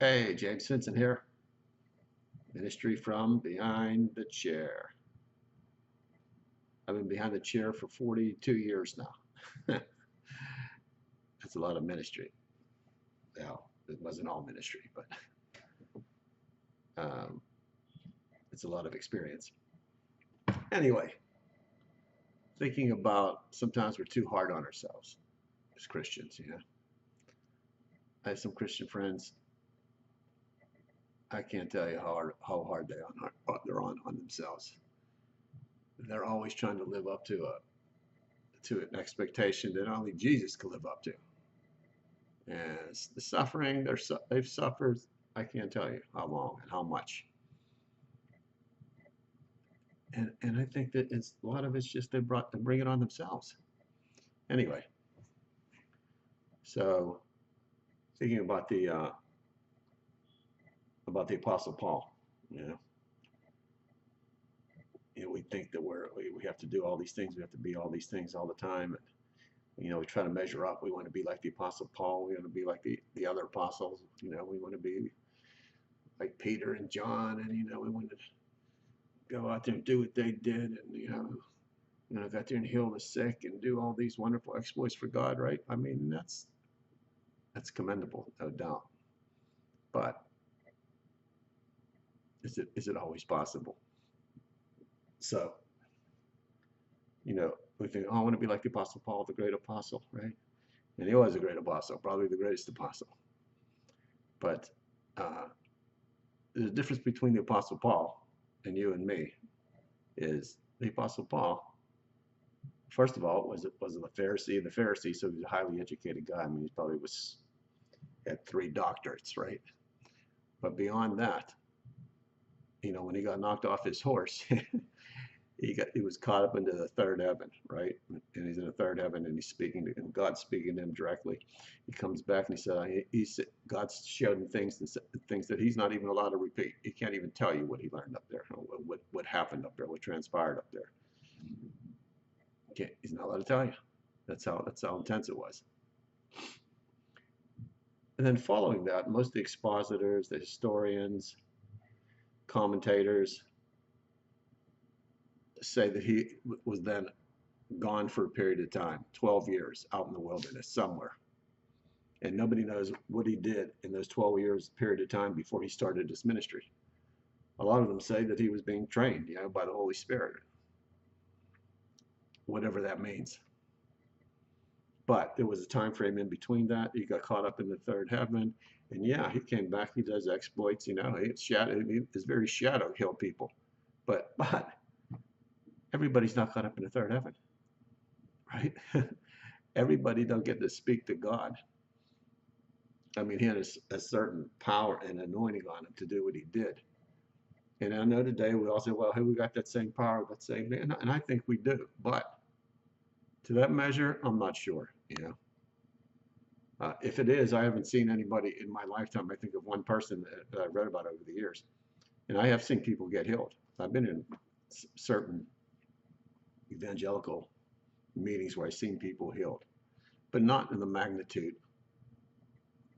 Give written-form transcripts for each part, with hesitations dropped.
Hey, James Vincent here. Ministry from behind the chair. I've been behind the chair for 42 years now. That's a lot of ministry. Well, it wasn't all ministry, but um, it's a lot of experience. Anyway, thinking about sometimes we're too hard on ourselves as Christians, you know. I have some Christian friends. I can't tell you how hard they're on themselves. They're always trying to live up to an expectation that only Jesus could live up to. And the suffering they've suffered, I can't tell you how long and how much. And I think that a lot of it's just they bring it on themselves. Anyway, so thinking about the Apostle Paul, you know, we think that we have to do all these things, we have to be all these things all the time, and we try to measure up. We want to be like the Apostle Paul. We want to be like the other apostles. We want to be like Peter and John, and we want to go out there and do what they did, and go out there and heal the sick and do all these wonderful exploits for God, right? I mean, that's commendable, no doubt. But is it always possible? So, we think, oh, I want to be like the Apostle Paul, the great apostle, right? And he was a great apostle, probably the greatest apostle. But the difference between the Apostle Paul and you and me is the Apostle Paul, first of all, was a Pharisee, and the Pharisee, so he's a highly educated guy. I mean, he probably had 3 doctorates, right? But beyond that, when he got knocked off his horse, he was caught up into the third heaven, right? And he's in the third heaven, and and God's speaking to him directly. He comes back and he said, God showed him things that he's not even allowed to repeat. He can't even tell you what he learned up there, what happened up there, what transpired up there. He's not allowed to tell you. That's how intense it was. And then following that, most of the expositors, the historians, commentators say that he was then gone for a period of time, 12 years out in the wilderness somewhere. And nobody knows what he did in those 12 years period of time before he started his ministry. A lot of them say that he was being trained, by the Holy Spirit, whatever that means. But there was a time frame in between that. He got caught up in the third heaven, and yeah, he came back. He does exploits. He's very shadow kill people, but everybody's not caught up in the third heaven, right? Everybody don't get to speak to God. I mean, he had a certain power and anointing on him to do what he did. And I know today we all say, well, hey, we got that same power, that same, and I think we do. But to that measure, I'm not sure, if it is, I haven't seen anybody in my lifetime. I think of one person that I've read about over the years. And I have seen people get healed. I've been in certain evangelical meetings where I've seen people healed, but not in the magnitude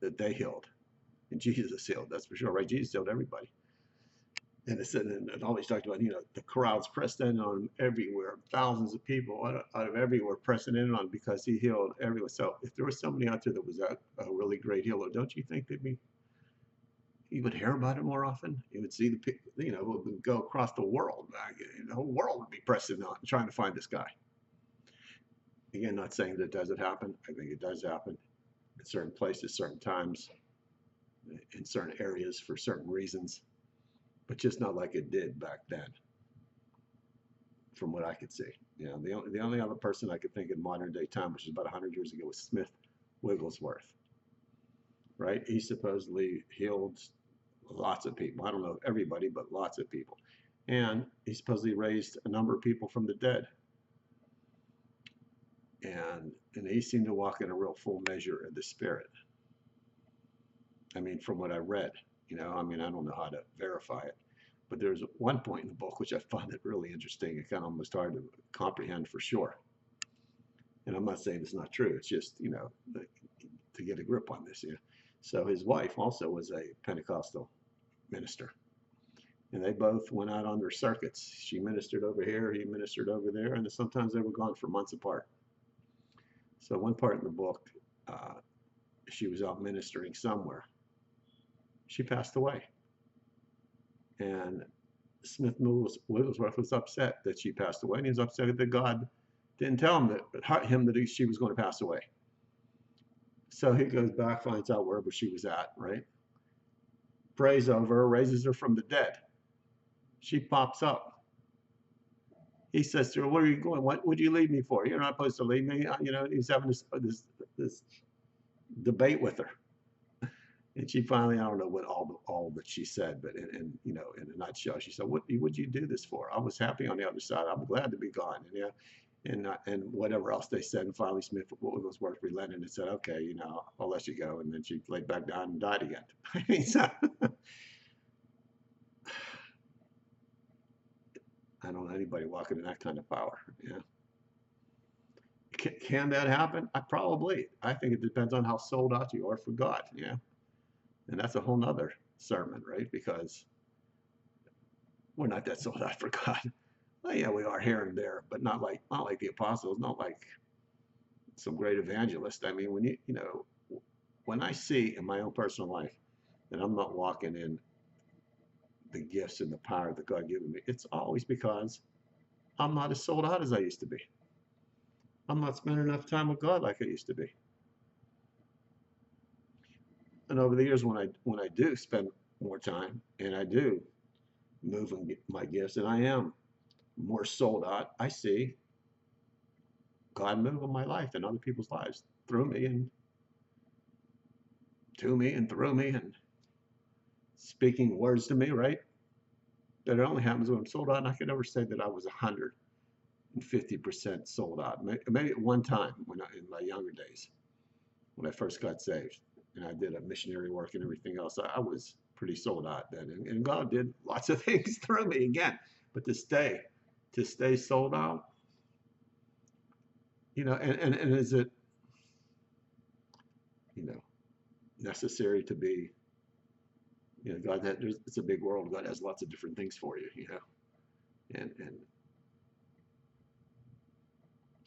that they healed. And Jesus healed, that's for sure, right? Jesus healed everybody. And it always talked about, the crowds pressed in on him everywhere, thousands of people out of everywhere pressing in on him because he healed everyone. So if there was somebody out there that was a really great healer, don't you think that he would hear about it more often? He would see the people, it would go across the world. The whole world would be pressing on, trying to find this guy. Again, not saying that it doesn't happen. I think it does happen in certain places, certain times, in certain areas for certain reasons, but just not like it did back then, from what I could see. The only other person I could think in modern day time, which is about 100 years ago, was Smith Wigglesworth, right? He supposedly healed lots of people. I don't know everybody, but lots of people. And he supposedly raised a number of people from the dead. And he seemed to walk in a real full measure of the Spirit. I mean, from what I read, I don't know how to verify it, but there's one point in the book which I found it really interesting. It kind of almost hard to comprehend for sure. And I'm not saying it's not true. It's just, to get a grip on this. So his wife also was a Pentecostal minister. And they both went out on their circuits. She ministered over here, he ministered over there, and sometimes they were gone for months apart. So one part in the book, uh, she was out ministering somewhere. She passed away. And Smith Wigglesworth was upset that she passed away, and he was upset that God didn't tell him that she was going to pass away. So he goes back, finds out wherever she was at, right? Prays over her, raises her from the dead. She pops up. He says to her, "Where are you going? What would you leave me for? You're not supposed to leave me." He's having this debate with her. And she finally, I don't know what all that she said, but in a nutshell, she said, "What would you do this for? I was happy on the other side. I'm glad to be gone." And whatever else they said. And finally, Smith Wigglesworth relented and said, "Okay, I'll let you go." And then she laid back down and died again. I mean, so, I don't know anybody walking in that kind of power. Yeah. Can that happen? I think it depends on how sold out you are for God. Yeah. And that's a whole nother sermon, right? Because we're not that sold out for God. Well, yeah, we are here and there, but not like the apostles, not like some great evangelist. I mean, when I see in my own personal life that I'm not walking in the gifts and the power that God given me, it's always because I'm not as sold out as I used to be. I'm not spending enough time with God like I used to be. And over the years, when I do spend more time and I do move in my gifts, and I am more sold out, I see God move in my life and other people's lives through me and to me and through me and speaking words to me, right? But it only happens when I'm sold out. And I can never say that I was 150% sold out. Maybe at one time in my younger days, when I first got saved and I did a missionary work and everything else, I was pretty sold out then. And God did lots of things through me again. But to stay sold out, and is it, necessary to be, God, it's a big world. God has lots of different things for you, and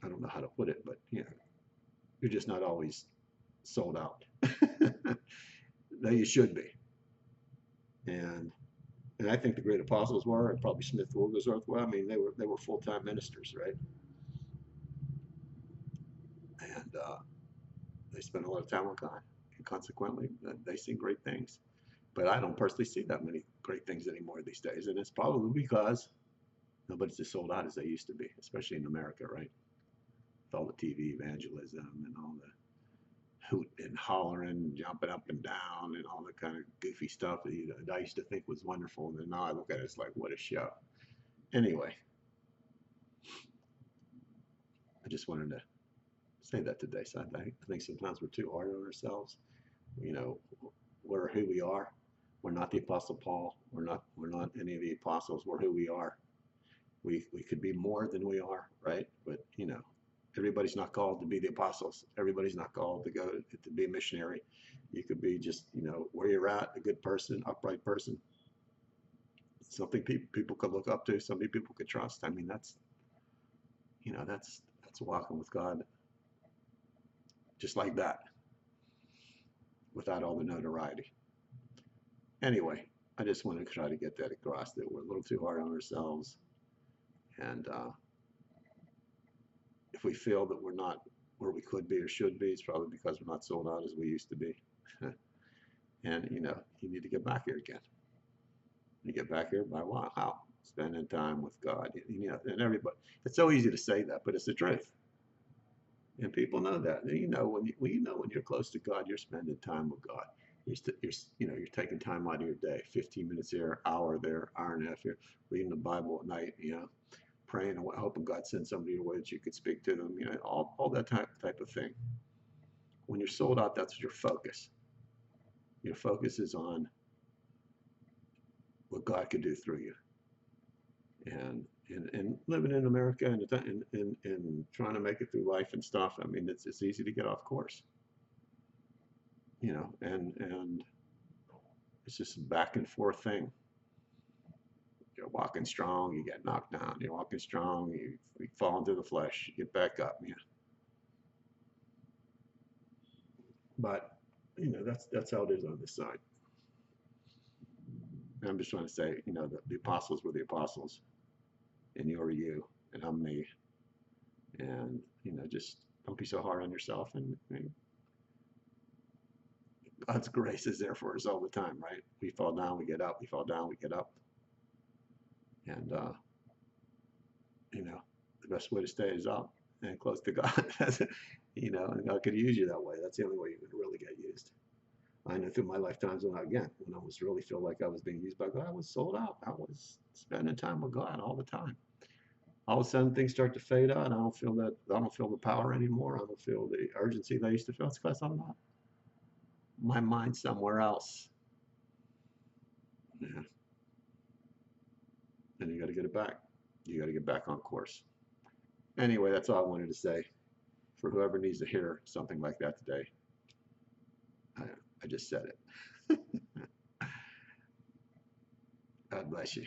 I don't know how to put it, but you're just not always sold out. Though you should be. And I think the great apostles were, and probably Smith Wigglesworth were. I mean, they were full-time ministers, right? And they spent a lot of time with God, and consequently, they see great things. But I don't personally see that many great things anymore these days, and it's probably because nobody's as sold out as they used to be, especially in America, right? With all the TV evangelism and all the hoot and hollering, jumping up and down, and all the kind of goofy stuff that I used to think was wonderful, and then now I look at it, it's like, what a show. Anyway, I just wanted to say that today. So I think sometimes we're too hard on ourselves. We're who we are. We're not the Apostle Paul. We're not any of the apostles. We're who we are. We could be more than we are, right? But everybody's not called to be the apostles. Everybody's not called to go to be a missionary. You could be just where you're at, a good person, upright person, something people could look up to, somebody people could trust. I mean, that's walking with God just like that, without all the notoriety. Anyway, I just want to try to get that across, that we're a little too hard on ourselves. And if we feel that we're not where we could be or should be, it's probably because we're not sold out as we used to be. And you need to get back here again. You get back here by what? How? Spending time with God. And everybody. It's so easy to say that, but it's the truth. And people know that. When you're close to God, you're spending time with God. You're taking time out of your day, 15 minutes here, hour there, hour and a half here, reading the Bible at night, praying and hoping God sends somebody your way that you could speak to them, all that type of thing. When you're sold out, that's your focus. Your focus is on what God can do through you. And living in America and trying to make it through life and stuff, I mean, it's easy to get off course. you know, and it's just a back and forth thing. You're walking strong, you get knocked down. You're walking strong, you fall into the flesh, you get back up. Yeah. But you know, that's how it is on this side. And I'm just trying to say, you know, the apostles were the apostles, and you're you, and I'm me. And you know, just don't be so hard on yourself. And God's grace is there for us all the time, right? We fall down, we get up. We fall down, we get up. And you know, the best way to stay is up and close to God. You know, and God could use you that way. That's the only way you can really get used. I know through my lifetimes when I was really feel like I was being used by God, I was sold out. I was spending time with God all the time. All of a sudden things start to fade out. I don't feel the power anymore. I don't feel the urgency that I used to feel. It's because I'm not my mind somewhere else. Yeah. And you got to get it back. You got to get back on course. Anyway, that's all I wanted to say. For whoever needs to hear something like that today, I just said it. God bless you.